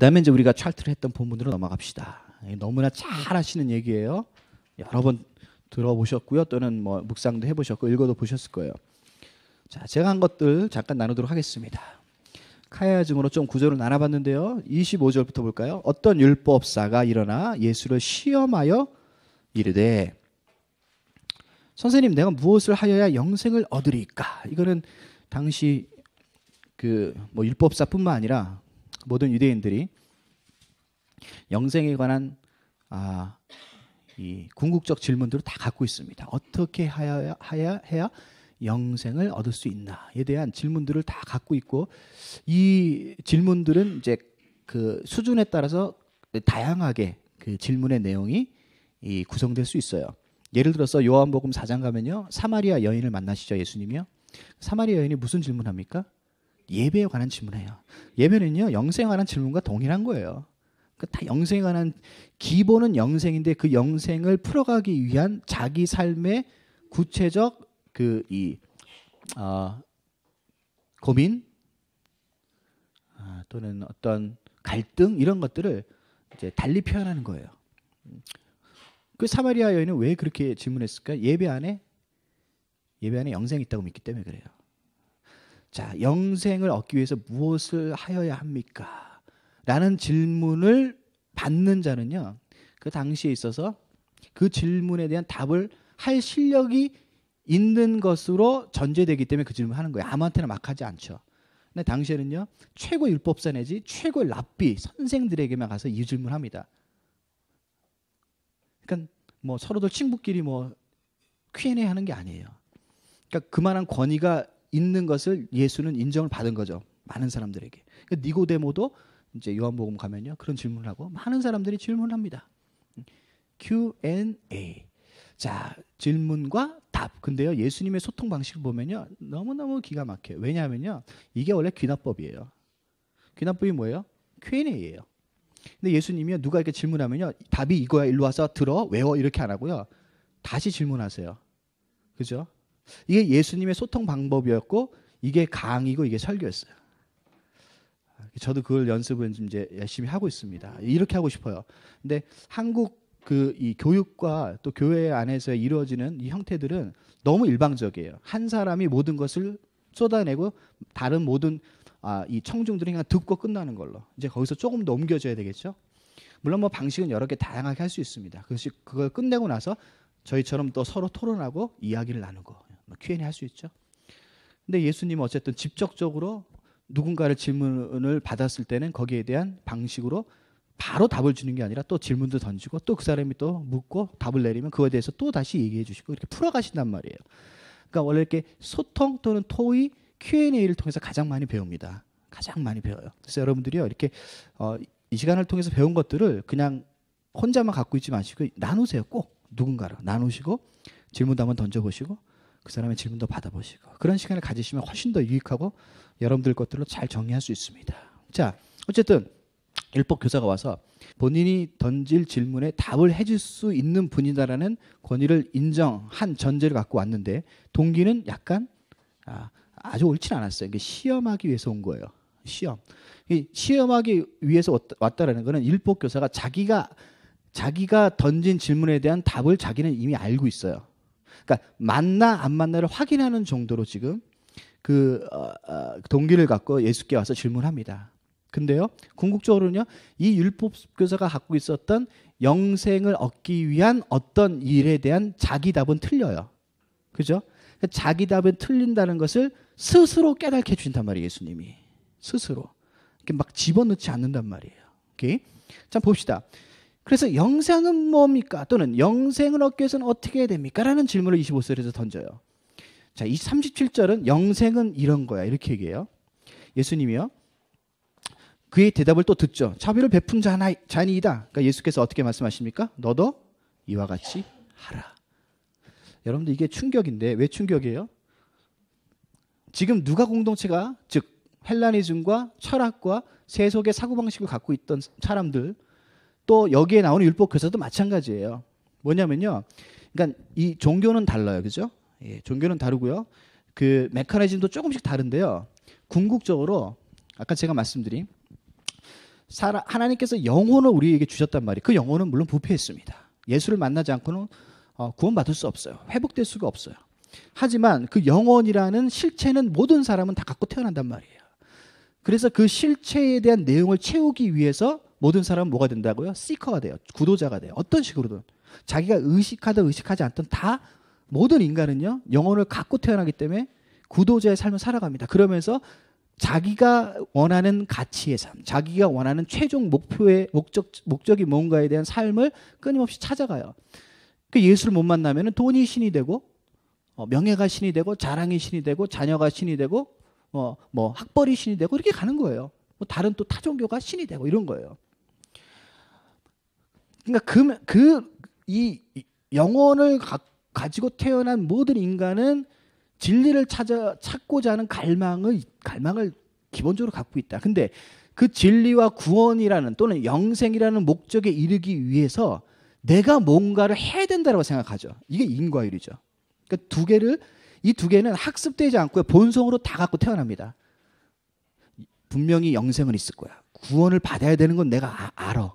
다음에 이제 우리가 차트를 했던 본문으로 넘어갑시다. 너무나 잘 하시는 얘기예요. 여러 번 들어보셨고요. 또는 뭐 묵상도 해보셨고 읽어도 보셨을 거예요. 자, 제가 한 것들 잠깐 나누도록 하겠습니다. 카야증으로 좀 구절을 나눠봤는데요. 25절부터 볼까요? 어떤 율법사가 일어나 예수를 시험하여 이르되 선생님 내가 무엇을 하여야 영생을 얻으리까? 이거는 당시 그 뭐 율법사뿐만 아니라 모든 유대인들이 영생에 관한 이 궁극적 질문들을 다 갖고 있습니다. 어떻게 해야 영생을 얻을 수 있나에 대한 질문들을 다 갖고 있고 이 질문들은 이제 그 수준에 따라서 다양하게 그 질문의 내용이 구성될 수 있어요. 예를 들어서 요한복음 4장 가면요. 사마리아 여인을 만나시죠. 예수님이요. 사마리아 여인이 무슨 질문합니까? 예배에 관한 질문해요. 예배는요. 영생에 관한 질문과 동일한 거예요. 그러니까 다 영생에 관한 기본은 영생인데 그 영생을 풀어가기 위한 자기 삶의 구체적 고민 또는 어떤 갈등 이런 것들을 이제 달리 표현하는 거예요. 그 사마리아 여인은 왜 그렇게 질문했을까? 예배 안에 영생이 있다고 믿기 때문에 그래요. 자, 영생을 얻기 위해서 무엇을 하여야 합니까? 라는 질문을 받는 자는요. 그 당시에 있어서 그 질문에 대한 답을 할 실력이 있는 것으로 전제되기 때문에 그 질문을 하는 거예요. 아무한테나 막 하지 않죠. 근데 당시에는요. 최고 율법사 내지 최고 랍비 선생들에게만 가서 이 질문을 합니다. 그러니까 뭐 서로들 친구끼리 뭐 Q&A 하는 게 아니에요. 그러니까 그만한 권위가 있는 것을 예수는 인정을 받은 거죠. 많은 사람들에게. 그러니까 니고데모도 이제 요한복음 가면요. 그런 질문을 하고 많은 사람들이 질문을 합니다. Q&A. 자, 질문과 답. 근데요. 예수님의 소통 방식을 보면요. 너무너무 기가 막혀요. 왜냐하면요. 이게 원래 귀납법이에요. 귀납법이 뭐예요? Q&A예요. 근데 예수님이요. 누가 이렇게 질문하면요. 답이 이거야. 일로 와서 들어. 외워. 이렇게 안 하고요. 다시 질문하세요. 그죠? 이게 예수님의 소통 방법이었고 이게 강의고 이게 설교였어요. 저도 그걸 연습을 좀 이제 열심히 하고 있습니다. 이렇게 하고 싶어요. 근데 한국 이 교육과 또 교회 안에서 이루어지는 이 형태들은 너무 일방적이에요. 한 사람이 모든 것을 쏟아내고 다른 모든 이 청중들이 그냥 듣고 끝나는 걸로. 이제 거기서 조금 더 옮겨줘야 되겠죠. 물론 뭐 방식은 여러 개 다양하게 할 수 있습니다. 그걸 끝내고 나서 저희처럼 또 서로 토론하고 이야기를 나누고 Q&A 할 수 있죠. 근데 예수님은 어쨌든 직접적으로 누군가를 질문을 받았을 때는 거기에 대한 방식으로 바로 답을 주는 게 아니라 또 질문도 던지고 또 그 사람이 또 묻고 답을 내리면 그거에 대해서 또 다시 얘기해 주시고 이렇게 풀어가신단 말이에요. 그러니까 원래 이렇게 소통 또는 토의 Q&A를 통해서 가장 많이 배웁니다. 가장 많이 배워요. 그래서 여러분들이요 이렇게 이 시간을 통해서 배운 것들을 그냥 혼자만 갖고 있지 마시고 나누세요. 꼭 누군가로 나누시고 질문도 한번 던져보시고 그 사람의 질문도 받아보시고 그런 시간을 가지시면 훨씬 더 유익하고 여러분들 것들로 잘 정리할 수 있습니다. 자, 어쨌든 율법 교사가 와서 본인이 던질 질문에 답을 해줄 수 있는 분이다라는 권위를 인정한 전제를 갖고 왔는데 동기는 약간 아주 옳진 않았어요. 이게 시험하기 위해서 온 거예요. 시험하기 위해서 왔다라는 거는 율법 교사가 자기가 던진 질문에 대한 답을 자기는 이미 알고 있어요. 그러니까 맞나 안 맞나를 확인하는 정도로 지금 그 동기를 갖고 예수께 와서 질문합니다. 근데요, 궁극적으로는요, 이 율법 교사가 갖고 있었던 영생을 얻기 위한 어떤 일에 대한 자기 답은 틀려요. 그죠? 자기 답은 틀린다는 것을 스스로 깨닫게 해주신단 말이에요, 예수님이. 스스로. 이렇게 막 집어넣지 않는단 말이에요. 오케이? 자, 봅시다. 그래서 영생은 뭡니까? 또는 영생을 얻기 위해서는 어떻게 해야 됩니까? 라는 질문을 25절에서 던져요. 자, 이 37절은 영생은 이런 거야. 이렇게 얘기해요. 예수님이요. 그의 대답을 또 듣죠. 자비를 베푼 자니이다. 그러니까 예수께서 어떻게 말씀하십니까? 너도 이와 같이 하라. 여러분들 이게 충격인데 왜 충격이에요? 지금 누가 공동체가 즉 헬라니즘과 철학과 세속의 사고방식을 갖고 있던 사람들 또 여기에 나오는 율법 교사도 마찬가지예요. 뭐냐면요. 그러니까 이 종교는 달라요. 그죠? 예, 종교는 다르고요. 그 메커니즘도 조금씩 다른데요. 궁극적으로 아까 제가 말씀드린 하나님께서 영혼을 우리에게 주셨단 말이에요. 그 영혼은 물론 부패했습니다. 예수를 만나지 않고는 구원받을 수 없어요. 회복될 수가 없어요. 하지만 그 영혼이라는 실체는 모든 사람은 다 갖고 태어난단 말이에요. 그래서 그 실체에 대한 내용을 채우기 위해서 모든 사람은 뭐가 된다고요? 시커가 돼요. 구도자가 돼요. 어떤 식으로든. 자기가 의식하든 의식하지 않든 다 모든 인간은요, 영혼을 갖고 태어나기 때문에 구도자의 삶을 살아갑니다. 그러면서 자기가 원하는 가치의 삶, 자기가 원하는 최종 목적이 뭔가에 대한 삶을 끊임없이 찾아가요. 그 예수를 못 만나면 돈이 신이 되고, 명예가 신이 되고, 자랑이 신이 되고, 자녀가 신이 되고, 학벌이 신이 되고, 이렇게 가는 거예요. 다른 또 타종교가 신이 되고, 이런 거예요. 그러니까 이 영혼을 가지고 태어난 모든 인간은 진리를 찾고자 하는 갈망을 기본적으로 갖고 있다. 근데 그 진리와 구원이라는 또는 영생이라는 목적에 이르기 위해서 내가 뭔가를 해야 된다고 생각하죠. 이게 인과율이죠. 그러니까 이 두 개는 학습되지 않고요. 본성으로 다 갖고 태어납니다. 분명히 영생은 있을 거야. 구원을 받아야 되는 건 내가 알아.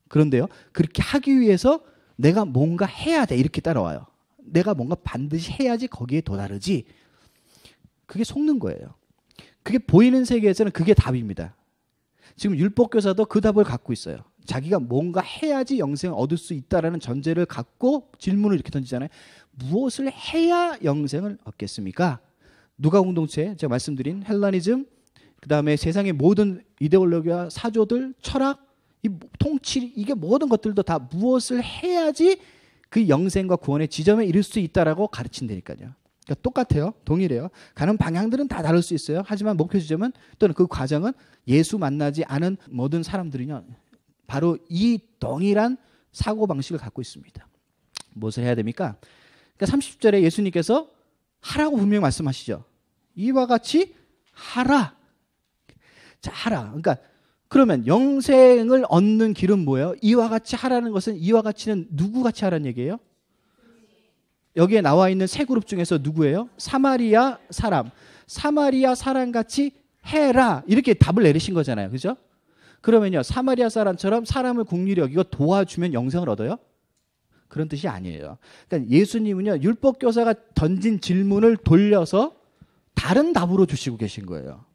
그런데요, 그렇게 하기 위해서 내가 뭔가 해야 돼. 이렇게 따라와요. 내가 뭔가 반드시 해야지 거기에 도달하지. 그게 속는 거예요. 그게 보이는 세계에서는 그게 답입니다. 지금 율법교사도 그 답을 갖고 있어요. 자기가 뭔가 해야지 영생을 얻을 수 있다라는 전제를 갖고 질문을 이렇게 던지잖아요. 무엇을 해야 영생을 얻겠습니까? 누가 공동체, 제가 말씀드린 헬라니즘, 그 다음에 세상의 모든 이데올로기와 사조들, 철학, 이 통치, 이게 모든 것들도 다 무엇을 해야지 그 영생과 구원의 지점에 이를 수 있다라고 가르친다니까요. 그러니까 똑같아요. 동일해요. 가는 방향들은 다 다를 수 있어요. 하지만 목표 지점은 또는 그 과정은 예수 만나지 않은 모든 사람들은요, 바로 이 동일한 사고방식을 갖고 있습니다. 무엇을 해야 됩니까? 그러니까 30절에 예수님께서 하라고 분명히 말씀하시죠. 이와 같이 하라. 자, 하라. 그러니까 그러면 영생을 얻는 길은 뭐예요? 이와 같이 하라는 것은, 이와 같이는 누구 같이 하라는 얘기예요? 여기에 나와 있는 세 그룹 중에서 누구예요? 사마리아 사람. 사마리아 사람같이 해라. 이렇게 답을 내리신 거잖아요. 그죠? 그러면요, 사마리아 사람처럼 사람을 긍휼히 여기고 도와주면 영생을 얻어요? 그런 뜻이 아니에요. 그러니까 예수님은요, 율법교사가 던진 질문을 돌려서 다른 답으로 주시고 계신 거예요.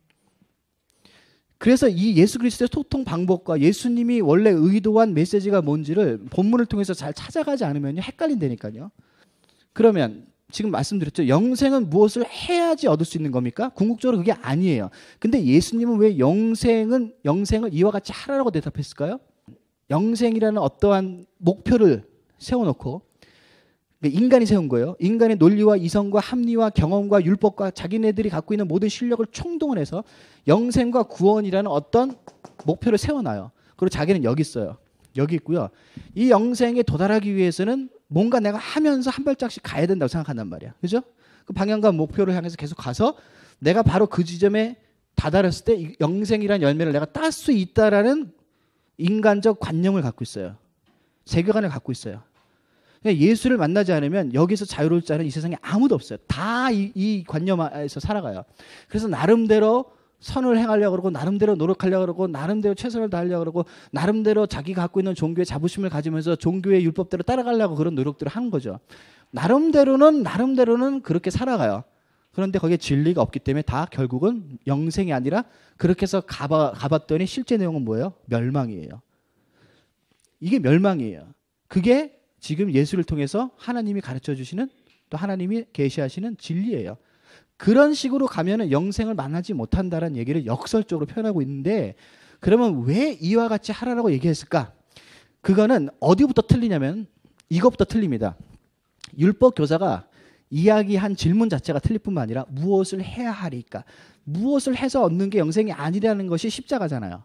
그래서 이 예수 그리스도의 소통 방법과 예수님이 원래 의도한 메시지가 뭔지를 본문을 통해서 잘 찾아가지 않으면 헷갈린다니까요. 그러면 지금 말씀드렸죠. 영생은 무엇을 해야지 얻을 수 있는 겁니까? 궁극적으로 그게 아니에요. 근데 예수님은 왜 영생을 이와 같이 하라고 대답했을까요? 영생이라는 어떠한 목표를 세워놓고, 인간이 세운 거예요. 인간의 논리와 이성과 합리와 경험과 율법과 자기네들이 갖고 있는 모든 실력을 총동원해서 영생과 구원이라는 어떤 목표를 세워놔요. 그리고 자기는 여기 있어요. 여기 있고요. 이 영생에 도달하기 위해서는 뭔가 내가 하면서 한 발짝씩 가야 된다고 생각한단 말이야. 그죠? 그 방향과 목표를 향해서 계속 가서 내가 바로 그 지점에 다다랐을 때 영생이라는 열매를 내가 딸 수 있다라는 인간적 관념을 갖고 있어요. 세계관을 갖고 있어요. 예수를 만나지 않으면 여기서 자유로울 자는 이 세상에 아무도 없어요. 다 이 관념에서 살아가요. 그래서 나름대로 선을 행하려고 그러고, 나름대로 노력하려고 그러고, 나름대로 최선을 다하려고 그러고, 나름대로 자기가 갖고 있는 종교의 자부심을 가지면서 종교의 율법대로 따라가려고 그런 노력들을 하는 거죠. 나름대로는 그렇게 살아가요. 그런데 거기에 진리가 없기 때문에 다 결국은 영생이 아니라 그렇게 해서 가봤더니 실제 내용은 뭐예요? 멸망이에요. 이게 멸망이에요. 그게 지금 예수를 통해서 하나님이 가르쳐 주시는, 또 하나님이 계시하시는 진리예요. 그런 식으로 가면은 영생을 만나지 못한다는 얘기를 역설적으로 표현하고 있는데, 그러면 왜 이와 같이 하라고 얘기했을까? 그거는 어디부터 틀리냐면 이것부터 틀립니다. 율법 교사가 이야기한 질문 자체가 틀릴 뿐만 아니라 무엇을 해야 하리까? 무엇을 해서 얻는 게 영생이 아니라는 것이 십자가잖아요.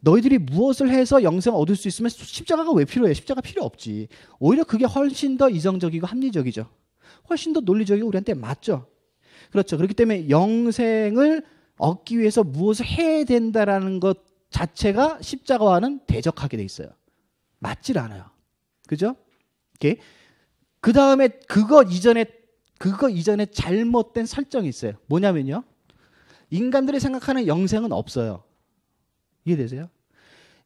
너희들이 무엇을 해서 영생을 얻을 수 있으면 십자가가 왜 필요해? 십자가 필요 없지. 오히려 그게 훨씬 더 이성적이고 합리적이죠. 훨씬 더 논리적이고 우리한테 맞죠. 그렇죠. 그렇기 때문에 영생을 얻기 위해서 무엇을 해야 된다라는 것 자체가 십자가와는 대적하게 돼 있어요. 맞질 않아요. 그죠? 그 다음에 그거 이전에 잘못된 설정이 있어요. 뭐냐면요, 인간들이 생각하는 영생은 없어요. 이해되세요?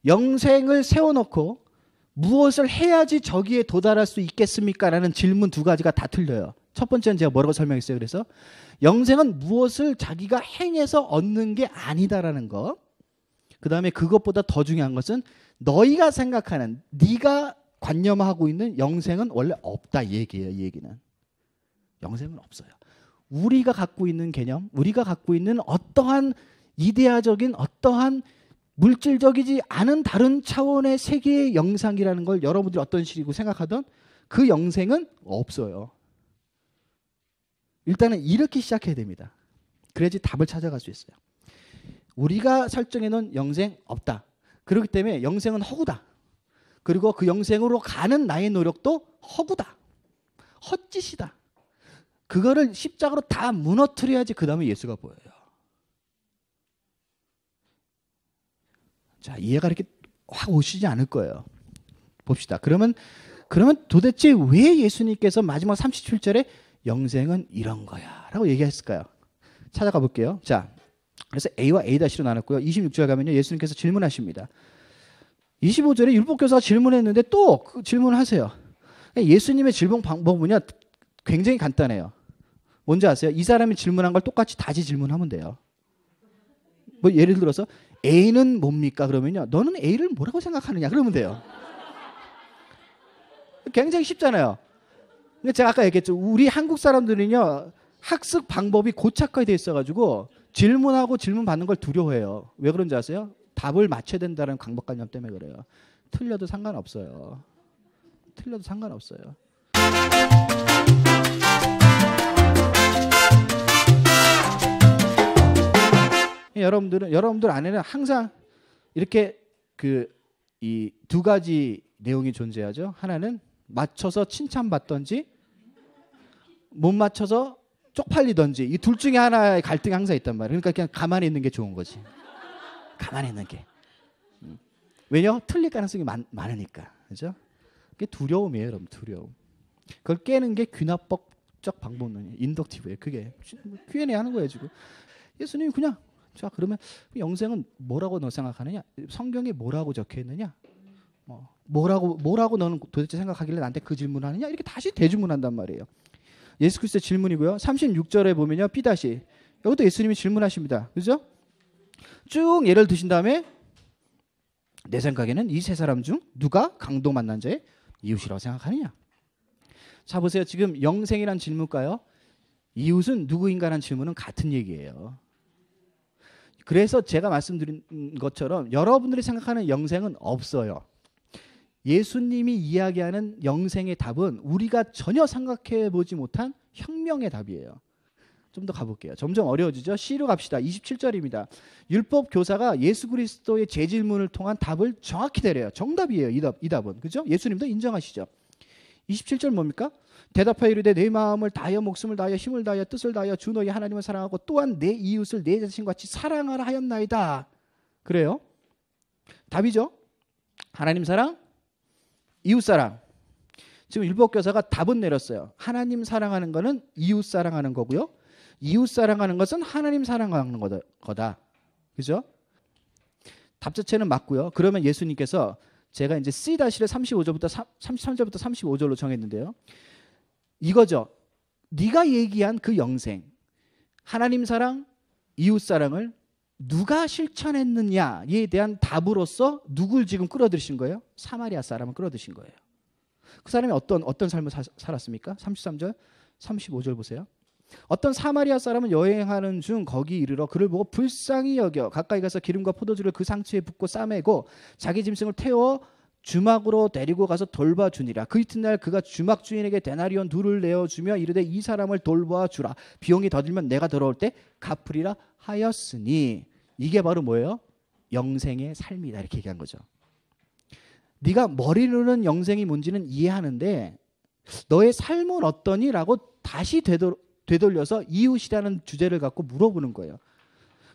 영생을 세워놓고 무엇을 해야지 저기에 도달할 수 있겠습니까? 라는 질문 두 가지가 다 틀려요. 첫 번째는 제가 뭐라고 설명했어요. 그래서 영생은 무엇을 자기가 행해서 얻는 게 아니다라는 거. 그 다음에 그것보다 더 중요한 것은 너희가 생각하는, 네가 관념하고 있는 영생은 원래 없다 이 얘기예요. 이 얘기는. 영생은 없어요. 우리가 갖고 있는 개념, 우리가 갖고 있는 어떠한 이데아적인 어떠한 물질적이지 않은 다른 차원의 세계의 영상이라는 걸 여러분들이 어떤 식이고 생각하던 그 영생은 없어요. 일단은 이렇게 시작해야 됩니다. 그래야지 답을 찾아갈 수 있어요. 우리가 설정해 놓은 영생 없다. 그렇기 때문에 영생은 허구다. 그리고 그 영생으로 가는 나의 노력도 허구다. 헛짓이다. 그거를 십자가로 다 무너뜨려야지 그 다음에 예수가 보여요. 자, 이해가 이렇게 확 오시지 않을 거예요. 봅시다. 그러면 도대체 왜 예수님께서 마지막 37절에 영생은 이런 거야 라고 얘기했을까요? 찾아가 볼게요. 자, 그래서 A와 A-로 나눴고요. 26절 가면요, 예수님께서 질문하십니다. 25절에 율법교사가 질문했는데 또 그 질문을 하세요. 예수님의 질문 방법은요 굉장히 간단해요. 뭔지 아세요? 이 사람이 질문한 걸 똑같이 다시 질문하면 돼요. 뭐 예를 들어서 A는 뭡니까? 그러면요, 너는 A를 뭐라고 생각하느냐? 그러면 돼요. 굉장히 쉽잖아요. 근데 제가 아까 얘기했죠. 우리 한국 사람들은요 학습 방법이 고착화되어 있어가지고 질문하고 질문 받는 걸 두려워해요. 왜 그런지 아세요? 답을 맞춰야 된다는 강박관념 때문에 그래요. 틀려도 상관없어요. 틀려도 상관없어요. 여러분들 안에는 항상 이렇게 이 두 가지 내용이 존재하죠. 하나는 맞춰서 칭찬받던지 못 맞춰서 쪽팔리던지 이 둘 중에 하나의 갈등이 항상 있단 말이에요. 그러니까 그냥 가만히 있는 게 좋은 거지. 가만히 있는 게. 왜냐? 틀릴 가능성이 많으니까. 그죠? 그게 두려움이에요, 여러분. 두려움. 그걸 깨는 게 귀납법적 방법론이에요. 인덕티브예요. 그게 Q&A 하는 거예요, 지금. 예수님이 그냥 자, 그러면 영생은 뭐라고 너 생각하느냐? 성경에 뭐라고 적혀 있느냐? 뭐라고 너는 도대체 생각하길래 나한테 그 질문을 하느냐? 이렇게 다시 대질문한단 말이에요. 예수 그리스도의 질문이고요. 36절에 보면요. B다시. 여기도 예수님이 질문하십니다. 그죠? 쭉 예를 드신 다음에 내 생각에는 이 세 사람 중 누가 강도 만난 자의 이웃이라고 생각하느냐? 자, 보세요. 지금 영생이란 질문과요, 이웃은 누구인가라는 질문은 같은 얘기예요. 그래서 제가 말씀드린 것처럼 여러분들이 생각하는 영생은 없어요. 예수님이 이야기하는 영생의 답은 우리가 전혀 생각해 보지 못한 혁명의 답이에요. 좀 더 가볼게요. 점점 어려워지죠. C로 갑시다. 27절입니다. 율법 교사가 예수 그리스도의 재질문을 통한 답을 정확히 내려요. 정답이에요. 이 답은. 그죠? 예수님도 인정하시죠. 27절 뭡니까? 대답하여 이르되 내 마음을 다하여 목숨을 다하여 힘을 다하여 뜻을 다하여 주 너희 하나님을 사랑하고 또한 내 이웃을 내 자신같이 사랑하라 하였나이다. 그래요? 답이죠. 하나님 사랑, 이웃 사랑. 지금 율법교사가 답은 내렸어요. 하나님 사랑하는 거는 이웃 사랑하는 거고요. 이웃 사랑하는 것은 하나님 사랑하는 거다. 그죠? 답 자체는 맞고요. 그러면 예수님께서 제가 이제 C-를 35절부터 33절부터 35절로 정했는데요. 이거죠. 네가 얘기한 그 영생, 하나님 사랑, 이웃 사랑을 누가 실천했느냐에 대한 답으로서 누굴 지금 끌어들이신 거예요? 사마리아 사람을 끌어들이신 거예요. 그 사람이 어떤 삶을 살았습니까? 33절, 35절 보세요. 어떤 사마리아 사람은 여행하는 중 거기 이르러 그를 보고 불쌍히 여겨 가까이 가서 기름과 포도주를 그 상처에 붓고 싸매고 자기 짐승을 태워 주막으로 데리고 가서 돌봐주니라. 그 이튿날 그가 주막 주인에게 데나리온 둘을 내어주며 이르되 이 사람을 돌봐주라. 비용이 더 들면 내가 돌아올 때 갚으리라 하였으니. 이게 바로 뭐예요? 영생의 삶이다. 이렇게 얘기한 거죠. 네가 머리로는 영생이 뭔지는 이해하는데 너의 삶은 어떠니? 라고 다시 되돌려서 이웃이라는 주제를 갖고 물어보는 거예요.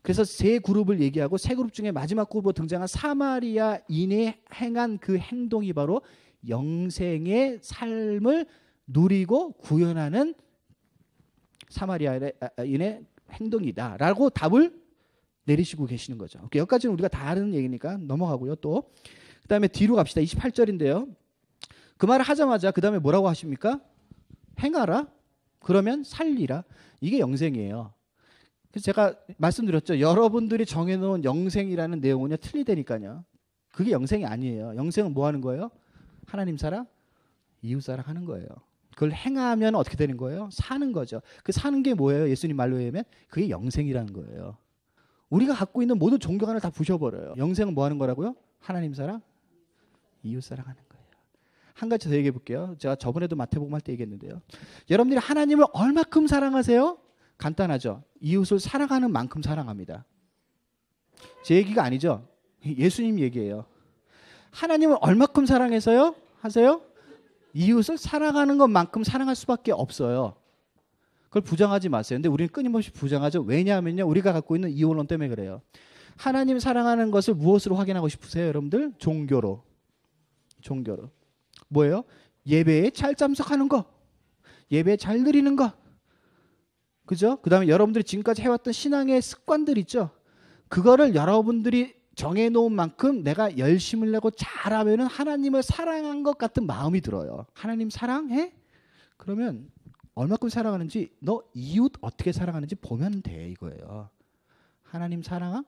그래서 세 그룹을 얘기하고 세 그룹 중에 마지막 그룹으로 등장한 사마리아인이 행한 그 행동이 바로 영생의 삶을 누리고 구현하는 사마리아인의 행동이다 라고 답을 내리시고 계시는 거죠. 여기까지는 우리가 다 아는 얘기니까 넘어가고요. 또 그다음에 뒤로 갑시다. 28절인데요. 그 말을 하자마자 그 다음에 뭐라고 하십니까? 행하라. 그러면 살리라. 이게 영생이에요. 그래서 제가 말씀드렸죠. 여러분들이 정해놓은 영생이라는 내용은요 틀리다니까요. 그게 영생이 아니에요. 영생은 뭐 하는 거예요? 하나님 사랑, 이웃 사랑 하는 거예요. 그걸 행하면 어떻게 되는 거예요? 사는 거죠. 그 사는 게 뭐예요? 예수님 말로 하면 그게 영생이라는 거예요. 우리가 갖고 있는 모든 존경을 다 부셔버려요. 영생은 뭐 하는 거라고요? 하나님 사랑, 이웃 사랑하는 거예요. 한 가지 더 얘기해 볼게요. 제가 저번에도 마태복음 할 때 얘기했는데요. 여러분들이 하나님을 얼마큼 사랑하세요? 간단하죠. 이웃을 사랑하는 만큼 사랑합니다. 제 얘기가 아니죠. 예수님 얘기예요. 하나님을 얼마큼 사랑해서요? 하세요? 이웃을 사랑하는 것만큼 사랑할 수밖에 없어요. 그걸 부정하지 마세요. 근데 우리는 끊임없이 부정하죠. 왜냐하면요. 우리가 갖고 있는 이원론 때문에 그래요. 하나님 사랑하는 것을 무엇으로 확인하고 싶으세요? 여러분들? 종교로. 종교로. 뭐예요? 예배에 잘 참석하는 거. 예배에 잘 드리는 거. 그죠? 그 다음에 여러분들이 지금까지 해왔던 신앙의 습관들 있죠? 그거를 여러분들이 정해놓은 만큼 내가 열심을 내고 잘하면 하나님을 사랑한 것 같은 마음이 들어요. 하나님 사랑해? 그러면 얼마큼 사랑하는지 너 이웃 어떻게 사랑하는지 보면 돼 이거예요. 하나님 사랑,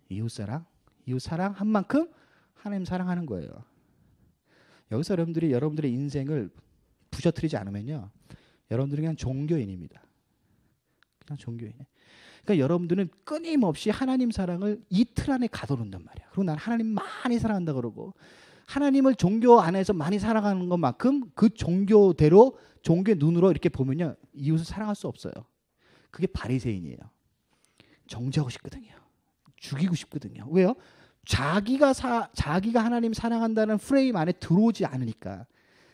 이웃 사랑 한 만큼 하나님 사랑하는 거예요. 여기서 여러분들의 인생을 부셔뜨리지 않으면요. 여러분들은 그냥 종교인입니다. 그냥 종교인. 그러니까 여러분들은 끊임없이 하나님 사랑을 이틀 안에 가둬놓는단 말이야. 그리고 난 하나님 많이 사랑한다 그러고 하나님을 종교 안에서 많이 사랑하는 것만큼 그 종교대로 종교의 눈으로 이렇게 보면요. 이웃을 사랑할 수 없어요. 그게 바리새인이에요. 정죄하고 싶거든요. 죽이고 싶거든요. 왜요? 자기가 하나님 사랑한다는 프레임 안에 들어오지 않으니까.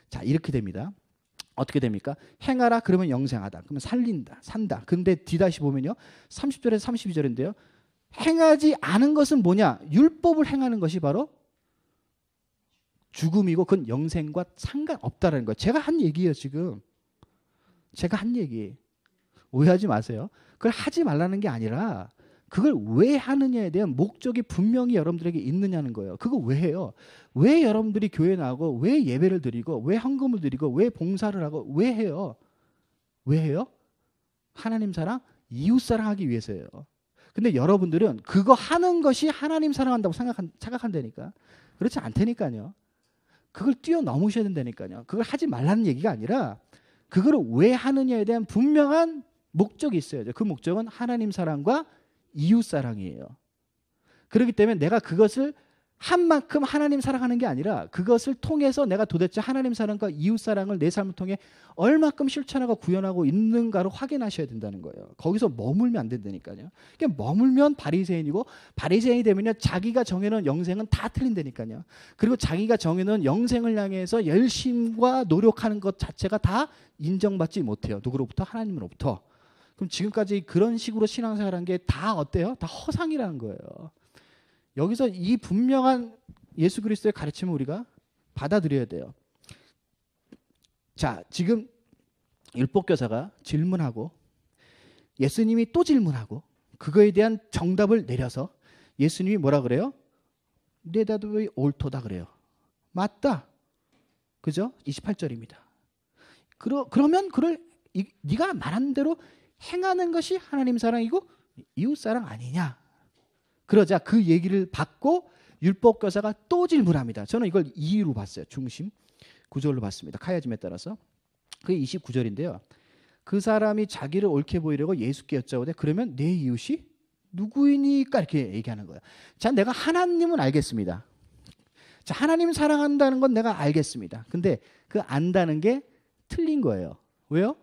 자, 이렇게 됩니다. 어떻게 됩니까? 행하라 그러면 영생하다. 그러면 살린다. 산다. 근데 뒤다시 보면요. 30절에서 32절인데요. 행하지 않은 것은 뭐냐? 율법을 행하는 것이 바로 죽음이고 그건 영생과 상관없다는 거예요. 제가 한 얘기예요, 지금. 제가 한 얘기. 오해하지 마세요. 그걸 하지 말라는 게 아니라 그걸 왜 하느냐에 대한 목적이 분명히 여러분들에게 있느냐는 거예요. 그거 왜 해요? 왜 여러분들이 교회 나가고 왜 예배를 드리고 왜 헌금을 드리고 왜 봉사를 하고 왜 해요? 왜 해요? 하나님 사랑, 이웃 사랑하기 위해서예요. 근데 여러분들은 그거 하는 것이 하나님 사랑한다고 생각한다니까. 그렇지 않다니까요. 그걸 뛰어넘으셔야 된다니까요. 그걸 하지 말라는 얘기가 아니라 그걸 왜 하느냐에 대한 분명한 목적이 있어야죠. 그 목적은 하나님 사랑과 이웃 사랑이에요. 그렇기 때문에 내가 그것을 한 만큼 하나님 사랑하는 게 아니라 그것을 통해서 내가 도대체 하나님 사랑과 이웃 사랑을 내 삶을 통해 얼마큼 실천하고 구현하고 있는가를 확인하셔야 된다는 거예요. 거기서 머물면 안 된다니까요. 그러니까 머물면 바리새인이고 바리새인이 되면요 자기가 정해놓은 영생은 다 틀린다니까요. 그리고 자기가 정해놓은 영생을 향해서 열심과 노력하는 것 자체가 다 인정받지 못해요. 누구로부터? 하나님으로부터. 그럼 지금까지 그런 식으로 신앙생활한 게 다 어때요? 다 허상이라는 거예요. 여기서 이 분명한 예수 그리스도의 가르침을 우리가 받아들여야 돼요. 자, 지금 율법교사가 질문하고 예수님이 또 질문하고 그거에 대한 정답을 내려서 예수님이 뭐라 그래요? 내 대답이 옳도다 그래요. 맞다. 그죠? 28절입니다. 그러면 네가 말한 대로 행하는 것이 하나님 사랑이고 이웃 사랑 아니냐? 그러자 그 얘기를 받고 율법교사가 또 질문합니다. 저는 이걸 2로 봤어요. 중심 구절로 봤습니다. 카야즘에 따라서. 그게 29절인데요. 그 사람이 자기를 옳게 보이려고 예수께 여쭤보되 그러면 내 이웃이 누구이니까 이렇게 얘기하는 거예요. 자, 내가 하나님은 알겠습니다. 자, 하나님 사랑한다는 건 내가 알겠습니다. 근데 그 안다는 게 틀린 거예요. 왜요?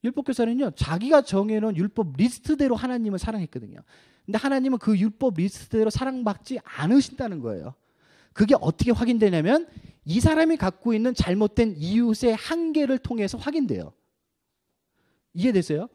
율법교사는요 자기가 정해놓은 율법 리스트대로 하나님을 사랑했거든요. 근데 하나님은 그 율법 리스트대로 사랑받지 않으신다는 거예요. 그게 어떻게 확인되냐면 이 사람이 갖고 있는 잘못된 이웃의 한계를 통해서 확인돼요. 이해되세요?